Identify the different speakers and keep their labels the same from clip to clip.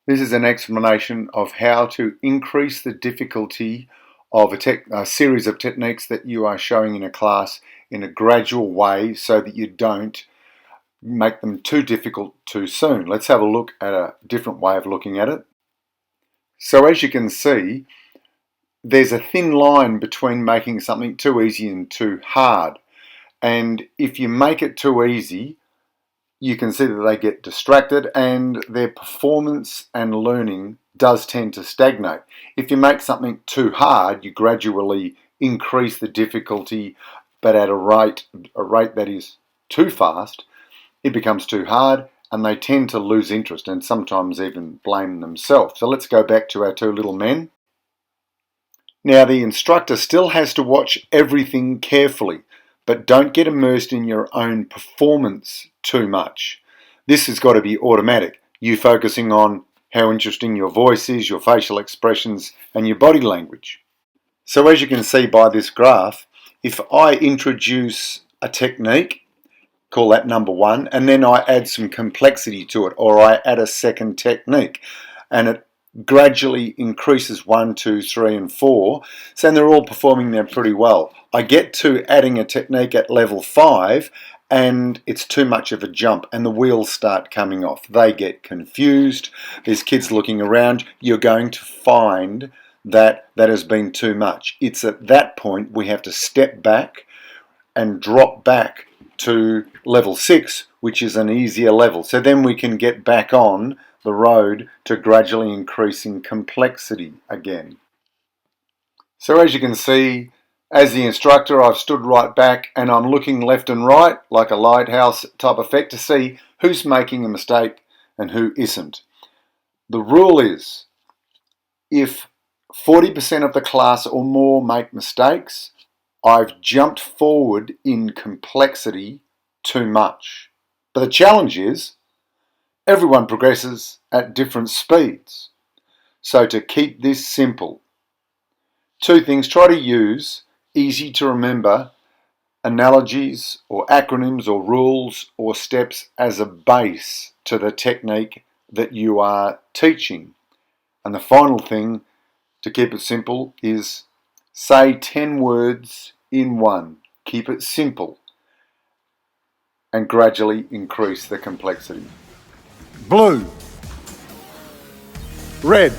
Speaker 1: This is an explanation of how to increase the difficulty of a series of techniques that you are showing in a class in a gradual way so that you don't make them too difficult too soon. Let's have a look at a different way of looking at it. So as you can see, there's a thin line between making something too easy and too hard. And if you make it too easy, you can see that they get distracted and their performance and learning does tend to stagnate. If you make something too hard, you gradually increase the difficulty, but at a rate that is too fast, it becomes too hard and they tend to lose interest and sometimes even blame themselves. So let's go back to our two little men. Now the instructor still has to watch everything carefully, but don't get immersed in your own performance too much. This has got to be automatic. You focusing on how interesting your voice is, your facial expressions, and your body language. So as you can see by this graph, if I introduce a technique, call that number one, and then I add some complexity to it, or I add a second technique, and it gradually increases 1, 2, 3, and 4. So they're all performing there pretty well. I get to adding a technique at level 5 and it's too much of a jump and the wheels start coming off. They get confused. There's kids looking around. You're going to find that has been too much. It's at that point we have to step back and drop back to level 6, which is an easier level. So then we can get back on the road to gradually increasing complexity again. So as you can see, as the instructor, I've stood right back and I'm looking left and right like a lighthouse type effect to see who's making a mistake and who isn't. The rule is, if 40% of the class or more make mistakes, I've jumped forward in complexity too much. But the challenge is, everyone progresses at different speeds. So to keep this simple, two things: try to use easy to remember analogies or acronyms or rules or steps as a base to the technique that you are teaching. And the final thing to keep it simple is say 10 words in one. Keep it simple and gradually increase the complexity.
Speaker 2: Blue. Red.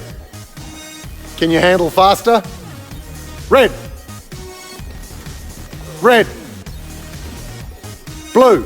Speaker 2: Can you handle faster? Red. Red. Blue.